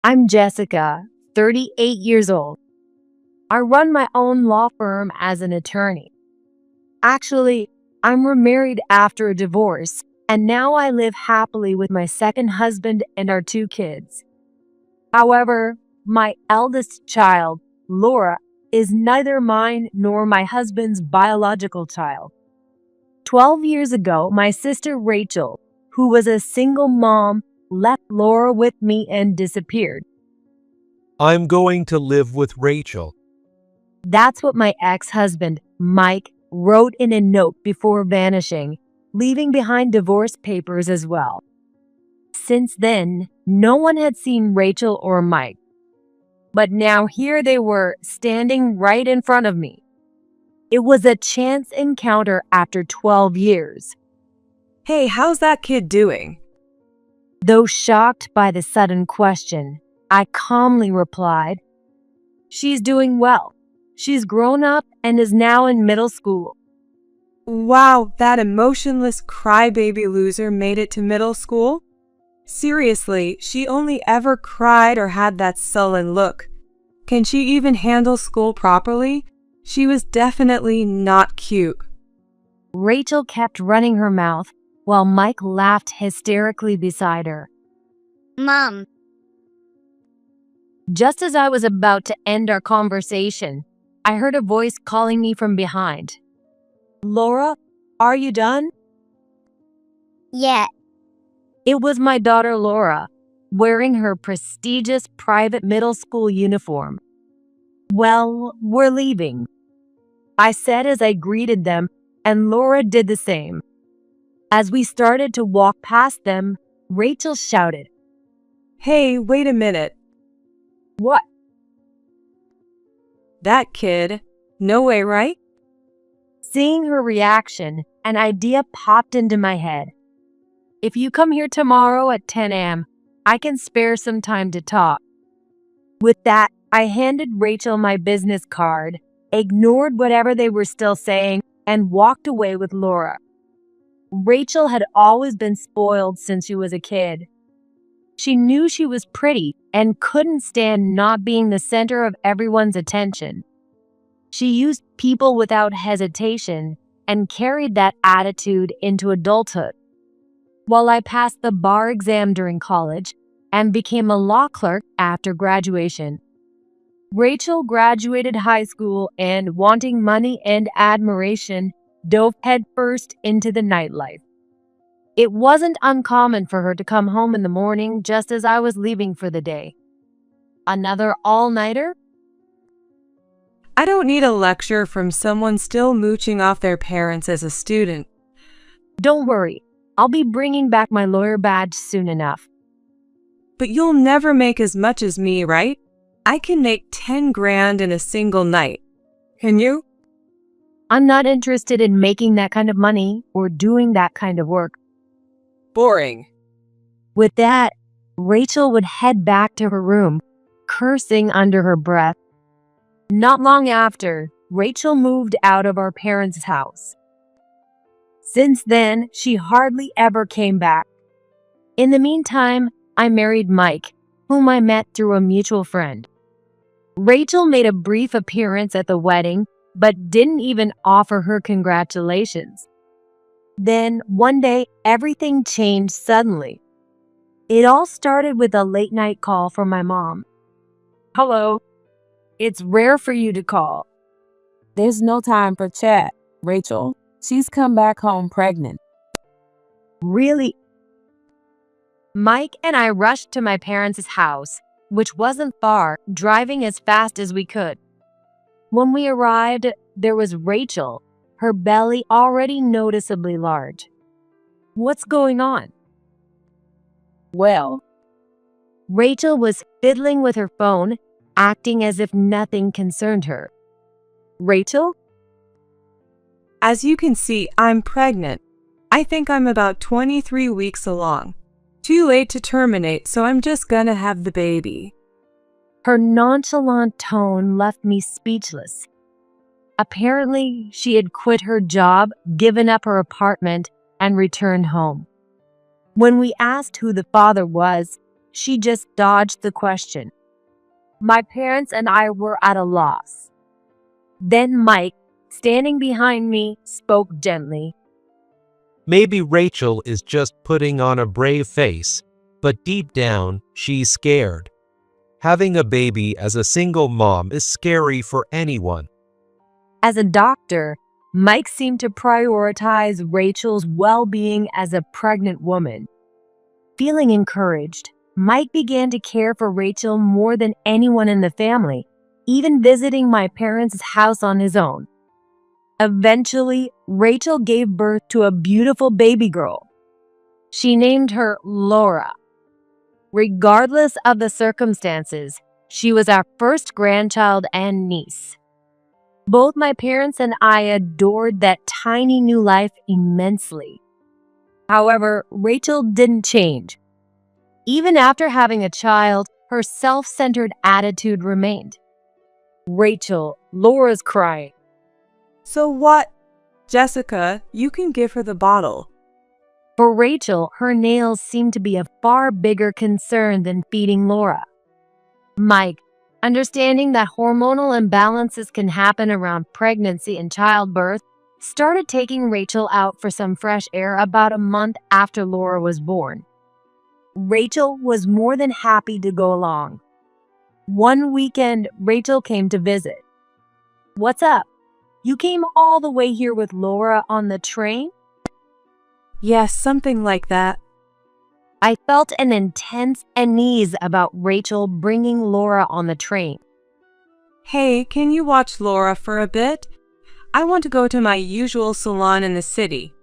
I'm Jessica, 38 years old. I run my own law firm as an attorney. Actually, I'm remarried after a divorce, and now I live happily with my second husband and our two kids. However, my eldest child, Laura, is neither mine nor my husband's biological child. 12 years ago, my sister Rachel, who was a single mom, left Laura with me and disappeared. I'm going to live with Rachel. That's what my ex-husband, Mike, wrote in a note before vanishing, leaving behind divorce papers as well. Since then, no one had seen Rachel or Mike. But now here they were, standing right in front of me. It was a chance encounter after 12 years. Hey, how's that kid doing? Though shocked by the sudden question, I calmly replied, "She's doing well. She's grown up and is now in middle school." Wow, that emotionless crybaby loser made it to middle school? Seriously, she only ever cried or had that sullen look. Can she even handle school properly? She was definitely not cute. Rachel kept running her mouth while Mike laughed hysterically beside her. Mom, Just as I was about to end our conversation, I heard a voice calling me from behind. "Laura, are you done?" yeah, It was my daughter Laura, wearing her prestigious private middle school uniform. "Well, we're leaving," I said as I greeted them, and Laura did the same. As we started to walk past them, Rachel shouted, Hey, wait a minute. "What?" That kid. No way, right? Seeing her reaction, an idea popped into my head. "If you come here tomorrow at 10 a.m., I can spare some time to talk." With that, I handed Rachel my business card, ignored whatever they were still saying, and walked away with Laura. Rachel had always been spoiled since she was a kid. She knew she was pretty and couldn't stand not being the center of everyone's attention. She used people without hesitation and carried that attitude into adulthood. While I passed the bar exam during college and became a law clerk after graduation, Rachel graduated high school and, wanting money and admiration, dove headfirst into the nightlife. It wasn't uncommon for her to come home in the morning just as I was leaving for the day. Another all-nighter? I don't need a lecture from someone still mooching off their parents as a student. Don't worry, I'll be bringing back my lawyer badge soon enough. But you'll never make as much as me, right? I can make 10 grand in a single night. Can you? I'm not interested in making that kind of money or doing that kind of work. Boring. With that, Rachel would head back to her room, cursing under her breath. Not long after, Rachel moved out of our parents' house. Since then, she hardly ever came back. In the meantime, I married Mike, whom I met through a mutual friend. Rachel made a brief appearance at the wedding, but didn't even offer her congratulations. Then, one day, everything changed suddenly. It all started with a late-night call from my mom. "Hello. It's rare for you to call." There's no time for chat, Rachel. She's come back home pregnant. "Really?" Mike and I rushed to my parents' house, which wasn't far, driving as fast as we could. When we arrived, there was Rachel, her belly already noticeably large. "What's going on?" Well, Rachel was fiddling with her phone, acting as if nothing concerned her. "Rachel?" As you can see, I'm pregnant. I think I'm about 23 weeks along. Too late to terminate, so I'm just gonna have the baby. Her nonchalant tone left me speechless. Apparently, she had quit her job, given up her apartment, and returned home. When we asked who the father was, she just dodged the question. My parents and I were at a loss. Then Mike, standing behind me, spoke gently. Maybe Rachel is just putting on a brave face, but deep down, she's scared. Having a baby as a single mom is scary for anyone. As a doctor, Mike seemed to prioritize Rachel's well-being as a pregnant woman. Feeling encouraged, Mike began to care for Rachel more than anyone in the family, even visiting my parents' house on his own. Eventually, Rachel gave birth to a beautiful baby girl. She named her Laura. Regardless of the circumstances, she was our first grandchild and niece. Both my parents and I adored that tiny new life immensely. However, Rachel didn't change. Even after having a child, her self-centered attitude remained. Rachel, Laura's crying. So what? Jessica, you can give her the bottle. For Rachel, her nails seemed to be a far bigger concern than feeding Laura. Mike, understanding that hormonal imbalances can happen around pregnancy and childbirth, started taking Rachel out for some fresh air about a month after Laura was born. Rachel was more than happy to go along. One weekend, Rachel came to visit. What's up? You came all the way here with Laura on the train? Yes, something like that. I felt an intense unease about Rachel bringing Laura on the train. Hey, can you watch Laura for a bit? I want to go to my usual salon in the city.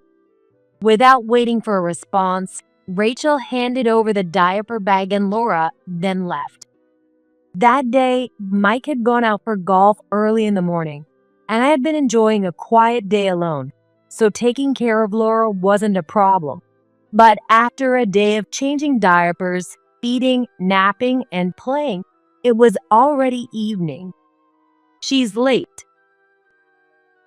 Without waiting for a response, Rachel handed over the diaper bag and Laura then left. That day, Mike had gone out for golf early in the morning, and I had been enjoying a quiet day alone, so taking care of Laura wasn't a problem. But after a day of changing diapers, feeding, napping, and playing, it was already evening. She's late.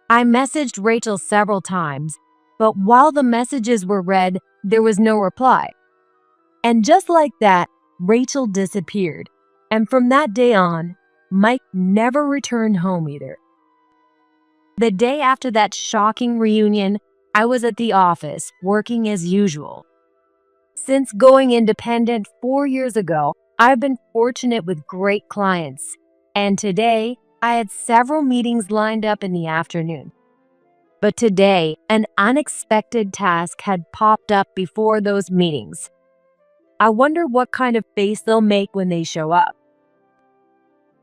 I messaged Rachel several times, but while the messages were read, there was no reply. And just like that, Rachel disappeared. And from that day on, Mike never returned home either. The day after that shocking reunion, I was at the office, working as usual. Since going independent 4 years ago, I've been fortunate with great clients. And today, I had several meetings lined up in the afternoon. But today, an unexpected task had popped up before those meetings. I wonder what kind of face they'll make when they show up.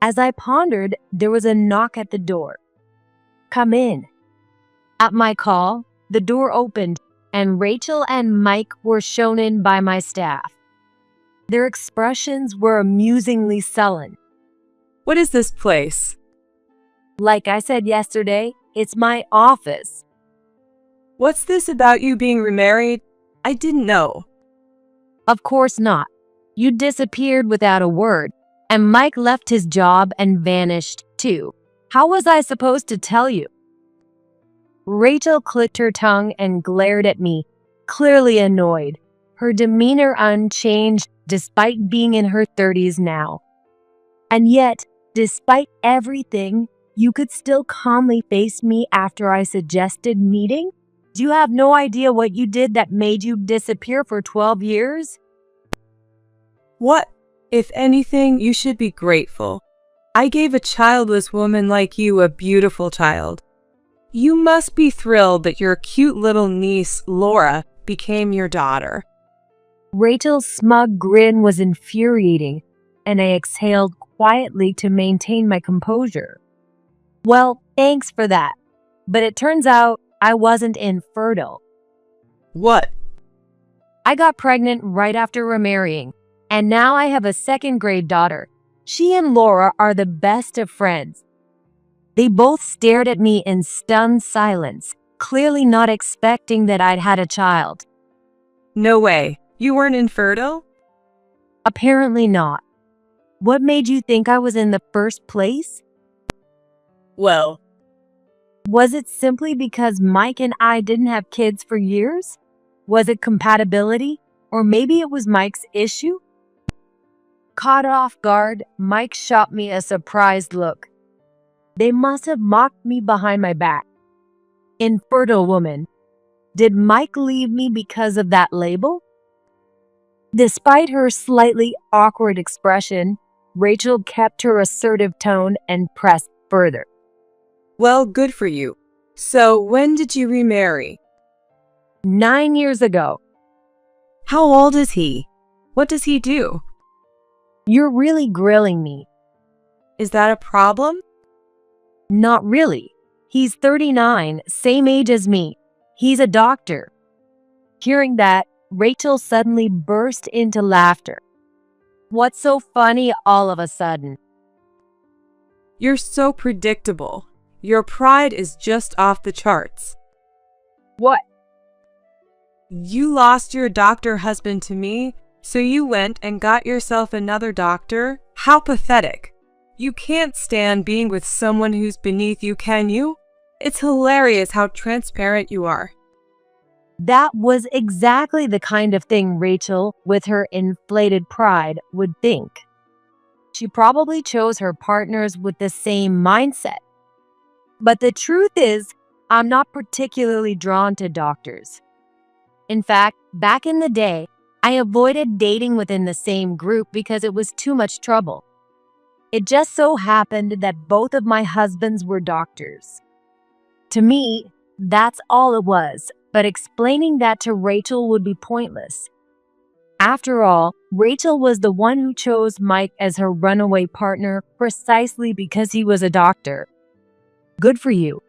As I pondered, there was a knock at the door. Come in. At my call, the door opened, and Rachel and Mike were shown in by my staff. Their expressions were amusingly sullen. What is this place? Like I said yesterday, it's my office. What's this about you being remarried? I didn't know. Of course not. You disappeared without a word, and Mike left his job and vanished too. How was I supposed to tell you? Rachel clicked her tongue and glared at me, clearly annoyed, her demeanor unchanged despite being in her 30s now. And yet, despite everything, you could still calmly face me after I suggested meeting? Do you have no idea what you did that made you disappear for 12 years? What? If anything, you should be grateful. I gave a childless woman like you a beautiful child. You must be thrilled that your cute little niece, Laura, became your daughter. Rachel's smug grin was infuriating, and I exhaled quietly to maintain my composure. Well, thanks for that, but it turns out I wasn't infertile. What? I got pregnant right after remarrying, and now I have a second-grade daughter. She and Laura are the best of friends. They both stared at me in stunned silence, clearly not expecting that I'd had a child. No way. You weren't infertile? Apparently not. What made you think I was in the first place? Well, Was it simply because Mike and I didn't have kids for years? Was it compatibility? Or maybe it was Mike's issue? Caught off guard, Mike shot me a surprised look. They must have mocked me behind my back. Infertile woman. Did Mike leave me because of that label? Despite her slightly awkward expression, Rachel kept her assertive tone and pressed further. Well, good for you. So, when did you remarry? 9 years ago. How old is he? What does he do? You're really grilling me. Is that a problem? Not really. He's 39, same age as me. He's a doctor. Hearing that, Rachel suddenly burst into laughter. What's so funny all of a sudden? You're so predictable. Your pride is just off the charts. What? You lost your doctor husband to me, so you went and got yourself another doctor? How pathetic. You can't stand being with someone who's beneath you, can you? It's hilarious how transparent you are. That was exactly the kind of thing Rachel, with her inflated pride, would think. She probably chose her partners with the same mindset. But the truth is, I'm not particularly drawn to doctors. In fact, back in the day, I avoided dating within the same group because it was too much trouble. It just so happened that both of my husbands were doctors. To me, that's all it was, but explaining that to Rachel would be pointless. After all, Rachel was the one who chose Mike as her runaway partner precisely because he was a doctor. Good for you.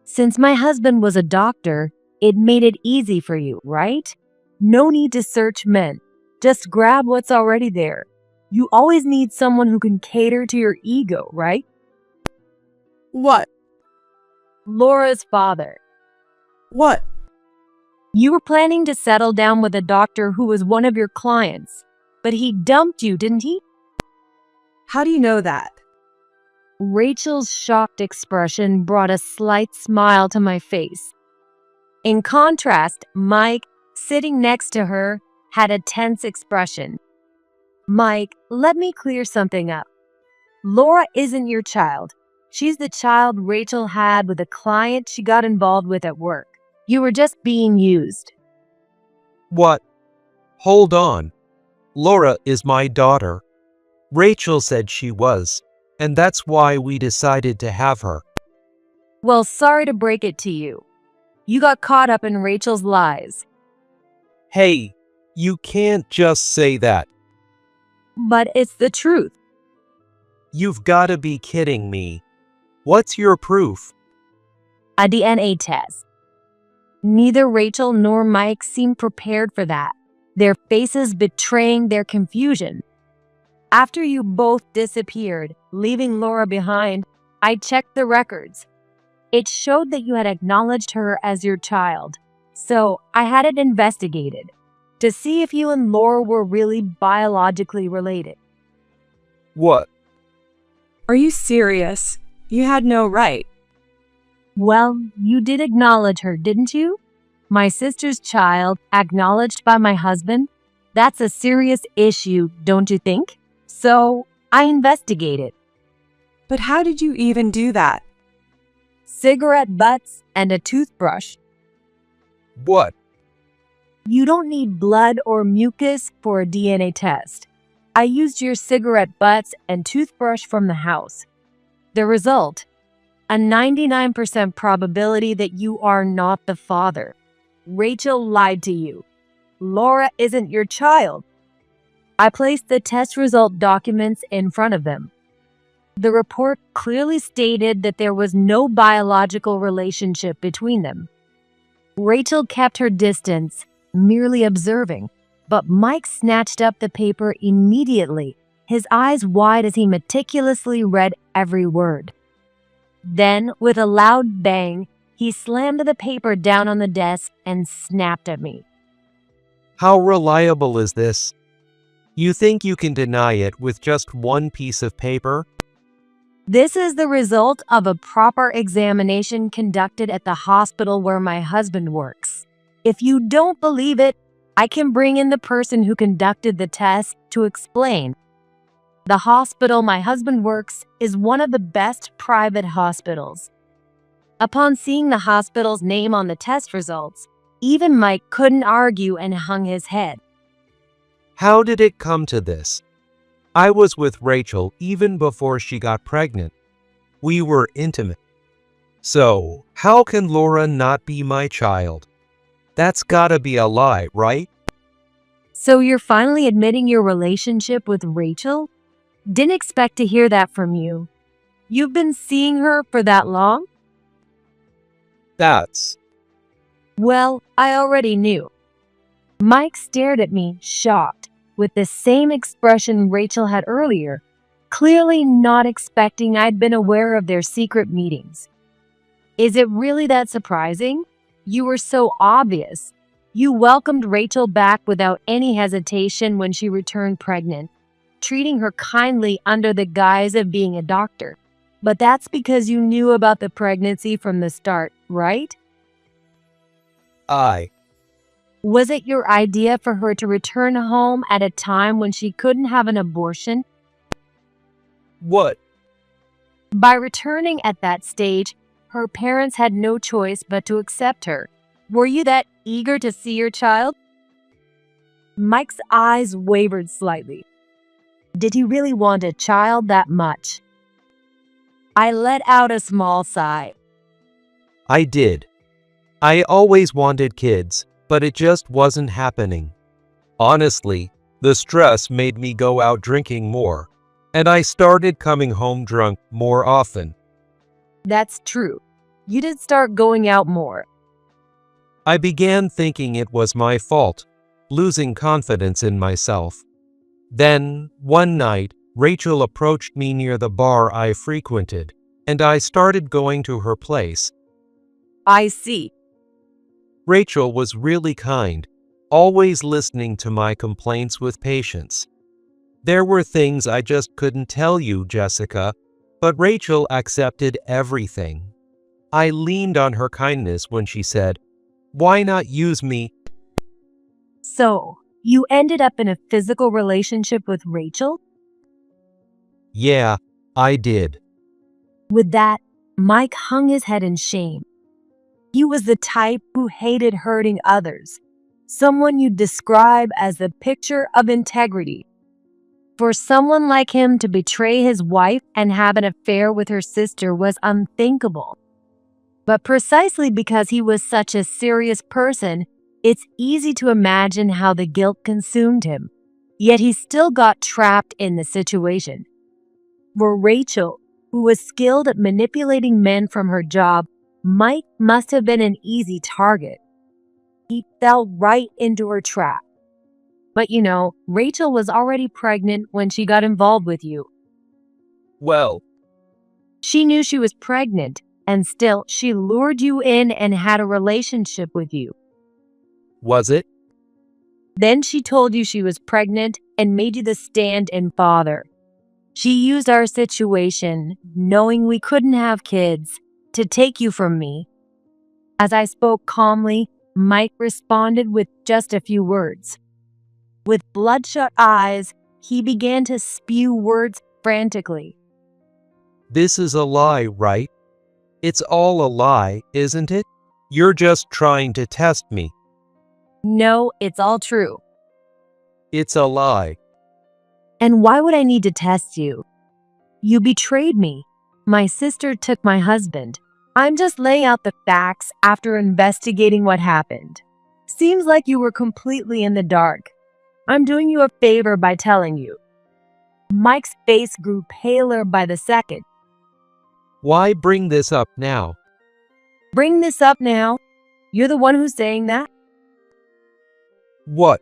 Since my husband was a doctor, it made it easy for you, right? No need to search men. Just grab what's already there. You always need someone who can cater to your ego, right? What? Laura's father. What? You were planning to settle down with a doctor who was one of your clients, but he dumped you, didn't he? How do you know that? Rachel's shocked expression brought a slight smile to my face. In contrast, Mike, sitting next to her, had a tense expression. Mike, let me clear something up. Laura isn't your child. She's the child Rachel had with a client she got involved with at work. You were just being used. What? Hold on. Laura is my daughter. Rachel said she was, and that's why we decided to have her. Well, sorry to break it to you. You got caught up in Rachel's lies. Hey, you can't just say that. But it's the truth. You've got to be kidding me. What's your proof? A DNA test. Neither Rachel nor Mike seemed prepared for that, their faces betraying their confusion. After you both disappeared, leaving Laura behind, I checked the records. It showed that you had acknowledged her as your child, so I had it investigated to see if you and Laura were really biologically related. What? Are you serious? You had no right. Well, you did acknowledge her, didn't you? My sister's child, acknowledged by my husband? That's a serious issue, don't you think? So, I investigated. But how did you even do that? Cigarette butts and a toothbrush. What? You don't need blood or mucus for a DNA test. I used your cigarette butts and toothbrush from the house. The result? A 99% probability that you are not the father. Rachel lied to you. Laura isn't your child. I placed the test result documents in front of them. The report clearly stated that there was no biological relationship between them. Rachel kept her distance, merely observing, but Mike snatched up the paper immediately, his eyes wide as he meticulously read every word. Then, with a loud bang, he slammed the paper down on the desk and snapped at me. How reliable is this? You think you can deny it with just one piece of paper? This is the result of a proper examination conducted at the hospital where my husband works. If you don't believe it, I can bring in the person who conducted the test to explain. The hospital my husband works is one of the best private hospitals. Upon seeing the hospital's name on the test results, even Mike couldn't argue and hung his head. How did it come to this? I was with Rachel even before she got pregnant. We were intimate. So, how can Laura not be my child? That's gotta be a lie, right? So you're finally admitting your relationship with Rachel? Didn't expect to hear that from you. You've been seeing her for that long? That's... Well, I already knew. Mike stared at me, shocked, with the same expression Rachel had earlier, clearly not expecting I'd been aware of their secret meetings. Is it really that surprising? You were so obvious. You welcomed Rachel back without any hesitation when she returned pregnant, treating her kindly under the guise of being a doctor. But that's because you knew about the pregnancy from the start, right? Was it your idea for her to return home at a time when she couldn't have an abortion? What? By returning at that stage, her parents had no choice but to accept her. Were you that eager to see your child? Mike's eyes wavered slightly. Did he really want a child that much? I let out a small sigh. I did. I always wanted kids, but it just wasn't happening. Honestly, the stress made me go out drinking more, and I started coming home drunk more often. That's true. You did start going out more. I began thinking it was my fault, losing confidence in myself. Then, one night, Rachel approached me near the bar I frequented, and I started going to her place. I see. Rachel was really kind, always listening to my complaints with patience. There were things I just couldn't tell you, Jessica, but Rachel accepted everything. I leaned on her kindness when she said, "Why not use me?" So, you ended up in a physical relationship with Rachel? Yeah, I did. With that, Mike hung his head in shame. He was the type who hated hurting others, someone you'd describe as the picture of integrity. For someone like him to betray his wife and have an affair with her sister was unthinkable. But precisely because he was such a serious person, it's easy to imagine how the guilt consumed him. Yet he still got trapped in the situation. For Rachel, who was skilled at manipulating men from her job, Mike must have been an easy target. He fell right into her trap. But you know, Rachel was already pregnant when she got involved with you. Well, She knew she was pregnant, and still she lured you in and had a relationship with you. was it? Then she told you she was pregnant and made you the stand-in father. She used our situation, knowing we couldn't have kids, to take you from me. As I spoke calmly, Mike responded with just a few words. With bloodshot eyes, he began to spew words frantically. This is a lie, right? It's all a lie, isn't it? You're just trying to test me. No, it's all true. It's a lie. And why would I need to test you? You betrayed me. My sister took my husband. I'm just laying out the facts after investigating what happened. Seems like you were completely in the dark. I'm doing you a favor by telling you. Mike's face grew paler by the second. Why bring this up now? Bring this up now? You're the one who's saying that? What?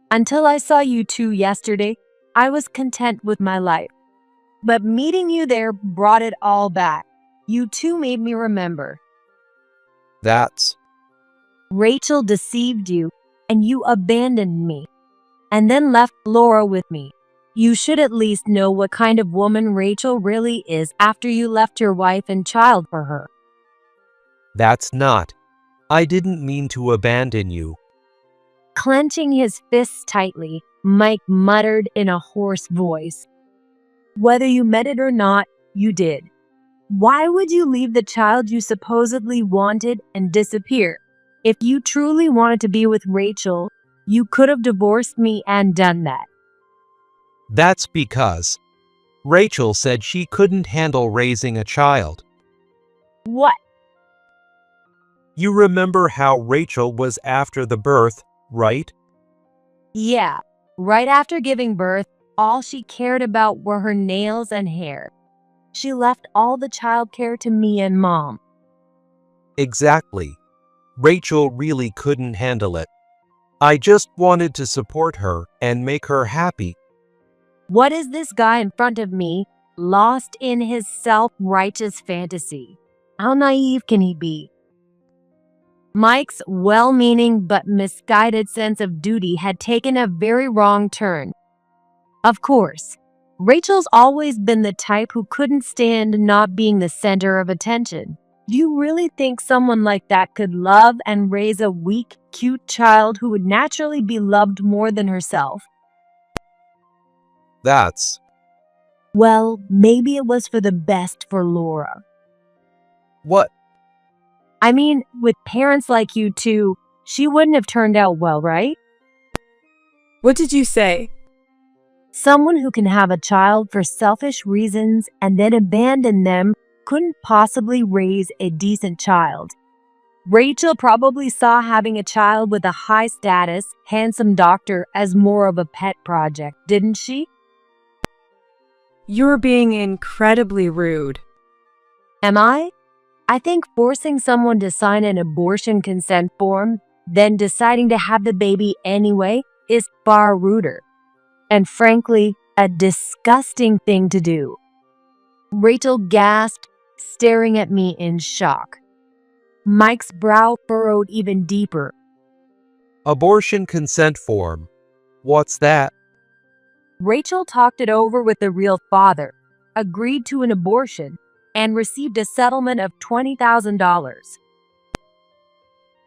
Until I saw you two yesterday, I was content with my life. But meeting you there brought it all back. You two made me remember. That's... Rachel deceived you, and you abandoned me, and then left Laura with me. You should at least know what kind of woman Rachel really is after you left your wife and child for her. That's not. I didn't mean to abandon you. Clenching his fists tightly, Mike muttered in a hoarse voice, Whether you meant it or not, you did. Why would you leave the child you supposedly wanted and disappear? If you truly wanted to be with Rachel, you could have divorced me and done that. That's because Rachel said she couldn't handle raising a child. What? You remember how Rachel was after the birth, right? Yeah, right after giving birth, all she cared about were her nails and hair. She left all the childcare to me and Mom. Exactly. Rachel really couldn't handle it. I just wanted to support her and make her happy. What is this guy in front of me, lost in his self-righteous fantasy? How naive can he be? Mike's well-meaning but misguided sense of duty had taken a very wrong turn. Of course, Rachel's always been the type who couldn't stand not being the center of attention. Do you really think someone like that could love and raise a weak, cute child who would naturally be loved more than herself? That's Well, maybe it was for the best for Laura. what? I mean, with parents like you two, she wouldn't have turned out well, right? What did you say? Someone who can have a child for selfish reasons and then abandon them couldn't possibly raise a decent child. Rachel probably saw having a child with a high-status, handsome doctor as more of a pet project, didn't she? You're being incredibly rude. Am I? I think forcing someone to sign an abortion consent form, then deciding to have the baby anyway, is far ruder. And frankly, a disgusting thing to do. Rachel gasped, staring at me in shock. Mike's brow furrowed even deeper. Abortion consent form. What's that? Rachel talked it over with the real father, agreed to an abortion, and received a settlement of $20,000.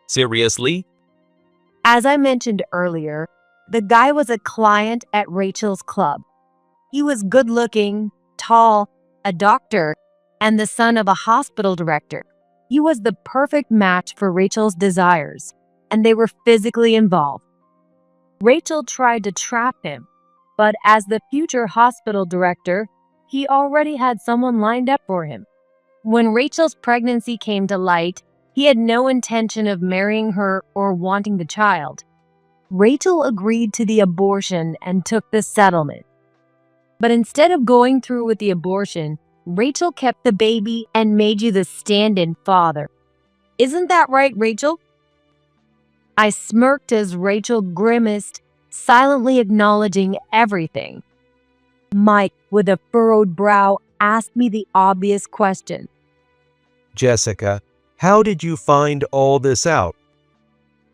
Seriously? As I mentioned earlier, the guy was a client at Rachel's club. He was good-looking, tall, a doctor, and the son of a hospital director. He was the perfect match for Rachel's desires, and they were physically involved. Rachel tried to trap him, but as the future hospital director, he already had someone lined up for him. When Rachel's pregnancy came to light, he had no intention of marrying her or wanting the child. Rachel agreed to the abortion and took the settlement. But instead of going through with the abortion, Rachel kept the baby and made you the stand-in father. Isn't that right, Rachel? I smirked as Rachel grimaced, silently acknowledging everything. Mike, with a furrowed brow, asked me the obvious question. Jessica, how did you find all this out?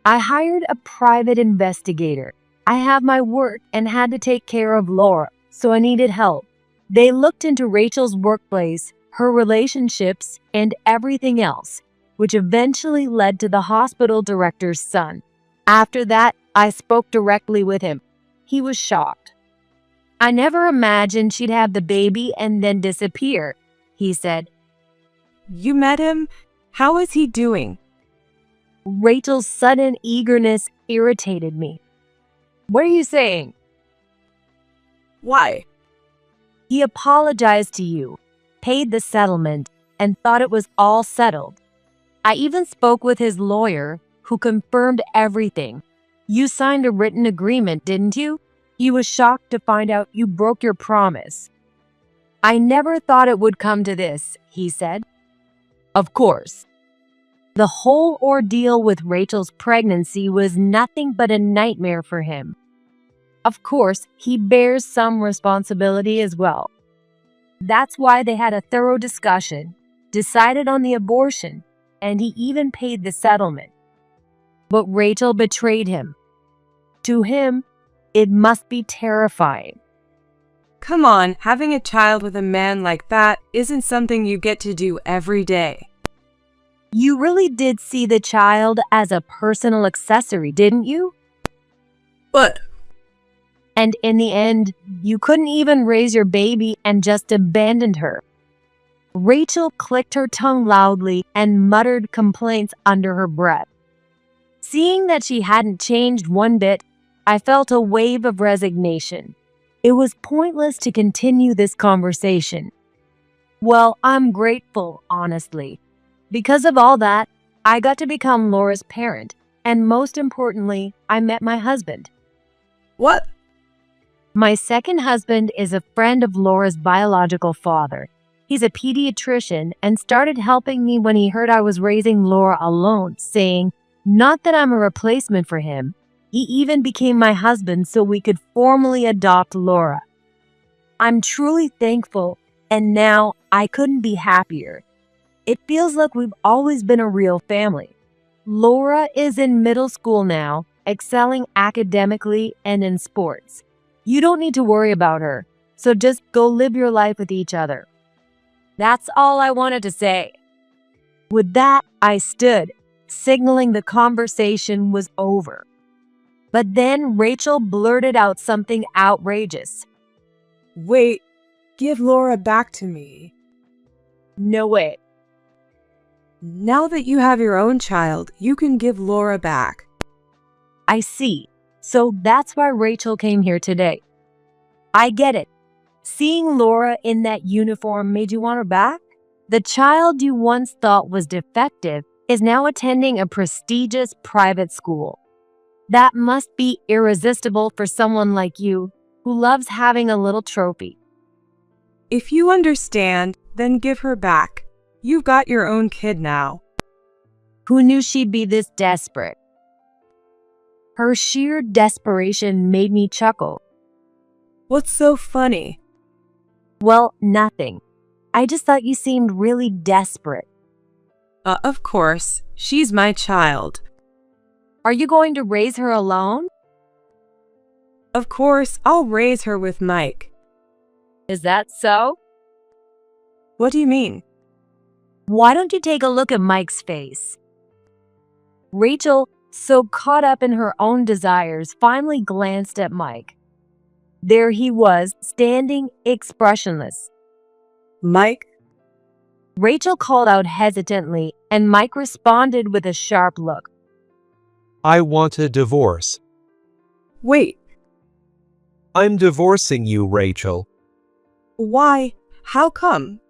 I hired a private investigator. I have my work and had to take care of Laura, so I needed help. They looked into Rachel's workplace, her relationships, and everything else, which eventually led to the hospital director's son. After that, I spoke directly with him. He was shocked. I never imagined she'd have the baby and then disappear, he said. You met him? How is he doing? Rachel's sudden eagerness irritated me. What are you saying? Why? He apologized to you, paid the settlement, and thought it was all settled. I even spoke with his lawyer, who confirmed everything. You signed a written agreement, didn't you? He was shocked to find out you broke your promise. I never thought it would come to this, he said. Of course. The whole ordeal with Rachel's pregnancy was nothing but a nightmare for him. Of course, he bears some responsibility as well. That's why they had a thorough discussion, decided on the abortion, and he even paid the settlement. But Rachel betrayed him. To him, it must be terrifying. Come on, having a child with a man like that isn't something you get to do every day. You really did see the child as a personal accessory, didn't you? But And in the end, you couldn't even raise your baby and just abandoned her. Rachel clicked her tongue loudly and muttered complaints under her breath. Seeing that she hadn't changed one bit, I felt a wave of resignation. It was pointless to continue this conversation. Well, I'm grateful, honestly. Because of all that, I got to become Laura's parent, and most importantly, I met my husband. What? My second husband is a friend of Laura's biological father. He's a pediatrician and started helping me when he heard I was raising Laura alone, saying, not that I'm a replacement for him. He even became my husband so we could formally adopt Laura. I'm truly thankful, and now I couldn't be happier. It feels like we've always been a real family. Laura is in middle school now, excelling academically and in sports. You don't need to worry about her, so just go live your life with each other. That's all I wanted to say. With that, I stood, signaling the conversation was over. But then Rachel blurted out something outrageous. Wait, give Laura back to me. No way. Now that you have your own child, you can give Laura back. I see. So that's why Rachel came here today. I get it. Seeing Laura in that uniform made you want her back? The child you once thought was defective is now attending a prestigious private school. That must be irresistible for someone like you, who loves having a little trophy. If you understand, then give her back. You've got your own kid now. Who knew she'd be this desperate? Her sheer desperation made me chuckle. What's so funny? Well, nothing. I just thought you seemed really desperate. Of course, she's my child. Are you going to raise her alone? Of course, I'll raise her with Mike. Is that so? What do you mean? Why don't you take a look at Mike's face? Rachel, so caught up in her own desires, finally glanced at Mike. There he was, standing expressionless. Mike? Rachel called out hesitantly, and Mike responded with a sharp look. I want a divorce. Wait, I'm divorcing you, Rachel. why? How come?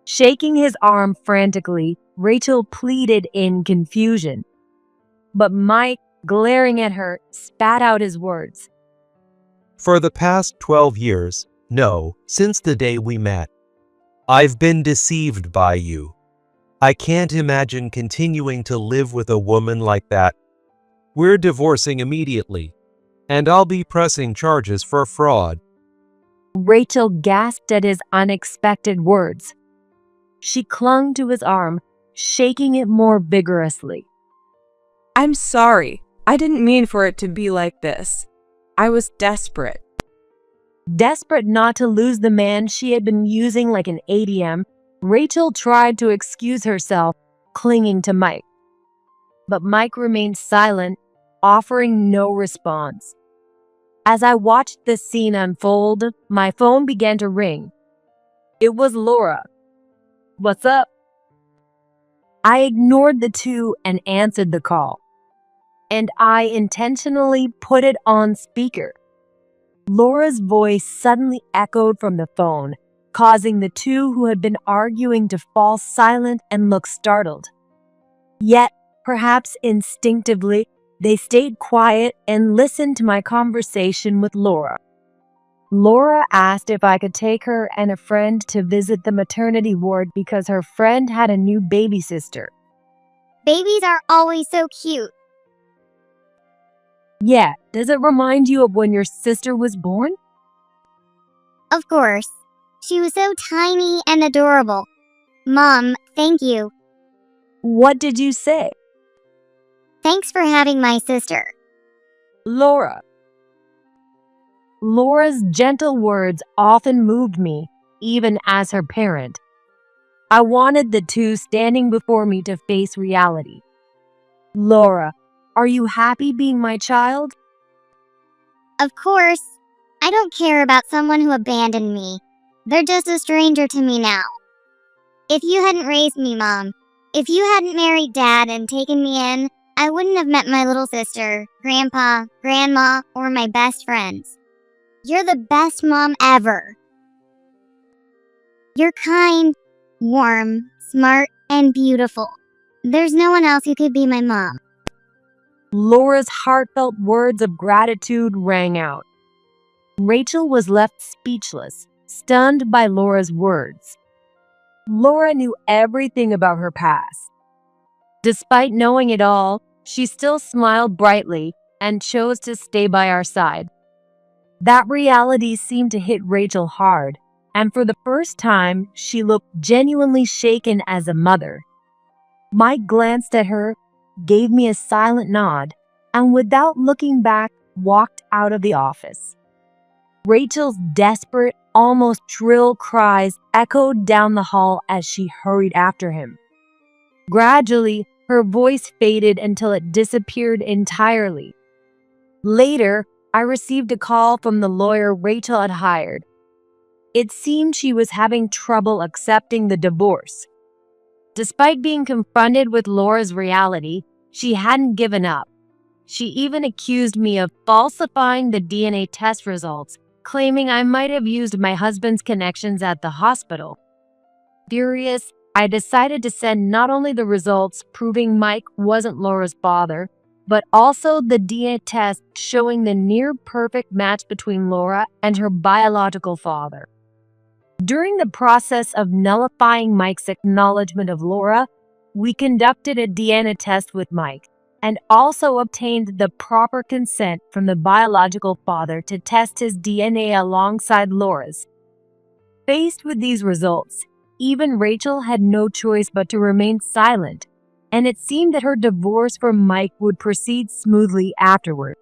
Shaking his arm frantically, Rachel pleaded in confusion. But Mike, glaring at her, spat out his words. For the past 12 years, no, since the day we met, I've been deceived by you. I can't imagine continuing to live with a woman like that. We're divorcing immediately, and I'll be pressing charges for fraud. Rachel gasped at his unexpected words. She clung to his arm, shaking it more vigorously. I'm sorry. I didn't mean for it to be like this. I was desperate. Desperate not to lose the man she had been using like an ATM, Rachel tried to excuse herself, clinging to Mike. But Mike remained silent, offering no response. As I watched the scene unfold, my phone began to ring. It was Laura. What's up? I ignored the two and answered the call. And I intentionally put it on speaker. Laura's voice suddenly echoed from the phone, causing the two who had been arguing to fall silent and look startled. Yet, perhaps instinctively, they stayed quiet and listened to my conversation with Laura. Laura asked if I could take her and a friend to visit the maternity ward because her friend had a new baby sister. Babies are always so cute. Yeah, does it remind you of when your sister was born? Of course. She was so tiny and adorable. Mom, thank you. What did you say? Thanks for having my sister. Laura. Laura's gentle words often moved me, even as her parent. I wanted the two standing before me to face reality. Laura, are you happy being my child? Of course, I don't care about someone who abandoned me. They're just a stranger to me now. If you hadn't raised me, Mom, if you hadn't married Dad and taken me in, I wouldn't have met my little sister, Grandpa, Grandma, or my best friends. You're the best mom ever. You're kind, warm, smart, and beautiful. There's no one else who could be my mom. Laura's heartfelt words of gratitude rang out. Rachel was left speechless, stunned by Laura's words. Laura knew everything about her past. Despite knowing it all, she still smiled brightly and chose to stay by our side. That reality seemed to hit Rachel hard, and for the first time, she looked genuinely shaken as a mother. Mike glanced at her, gave me a silent nod, and without looking back, walked out of the office. Rachel's desperate, almost shrill cries echoed down the hall as she hurried after him. Gradually, her voice faded until it disappeared entirely. Later, I received a call from the lawyer Rachel had hired. It seemed she was having trouble accepting the divorce. Despite being confronted with Laura's reality, she hadn't given up. She even accused me of falsifying the DNA test results, claiming I might have used my husband's connections at the hospital. Furious, I decided to send not only the results proving Mike wasn't Laura's father, but also the DNA test showing the near-perfect match between Laura and her biological father. During the process of nullifying Mike's acknowledgement of Laura, we conducted a DNA test with Mike and also obtained the proper consent from the biological father to test his DNA alongside Laura's. Faced with these results, even Rachel had no choice but to remain silent, and it seemed that her divorce from Mike would proceed smoothly afterward.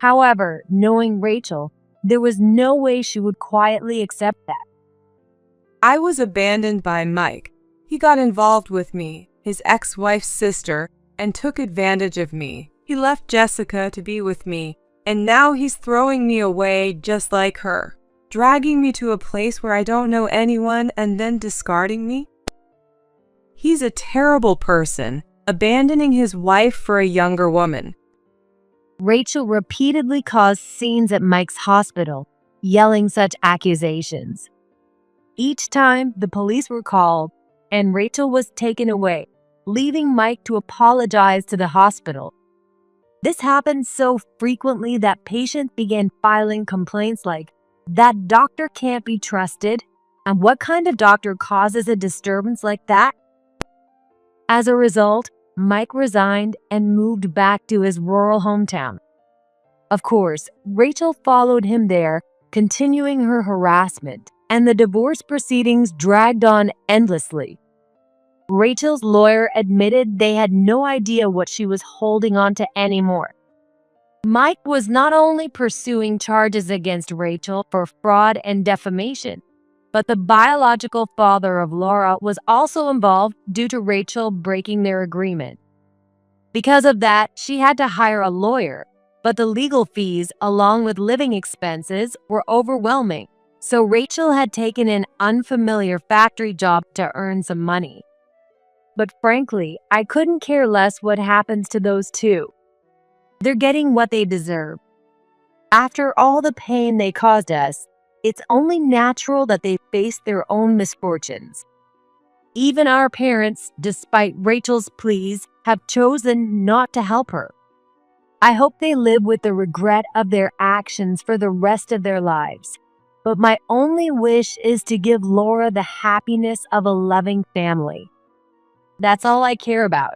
However, knowing Rachel, there was no way she would quietly accept that. I was abandoned by Mike. He got involved with me, his ex-wife's sister, and took advantage of me. He left Jessica to be with me, and now he's throwing me away just like her, dragging me to a place where I don't know anyone and then discarding me. He's a terrible person, abandoning his wife for a younger woman. Rachel repeatedly caused scenes at Mike's hospital, yelling such accusations. Each time, the police were called, and Rachel was taken away, leaving Mike to apologize to the hospital. This happened so frequently that patients began filing complaints like, "That doctor can't be trusted," and "What kind of doctor causes a disturbance like that?" As a result, Mike resigned and moved back to his rural hometown. Of course, Rachel followed him there, continuing her harassment, and the divorce proceedings dragged on endlessly. Rachel's lawyer admitted they had no idea what she was holding on to anymore. Mike was not only pursuing charges against Rachel for fraud and defamation, but the biological father of Laura was also involved due to Rachel breaking their agreement. Because of that, she had to hire a lawyer, but the legal fees, along with living expenses, were overwhelming, so Rachel had taken an unfamiliar factory job to earn some money. But frankly, I couldn't care less what happens to those two. They're getting what they deserve. After all the pain they caused us, it's only natural that they face their own misfortunes. Even our parents, despite Rachel's pleas, have chosen not to help her. I hope they live with the regret of their actions for the rest of their lives. But my only wish is to give Laura the happiness of a loving family. That's all I care about.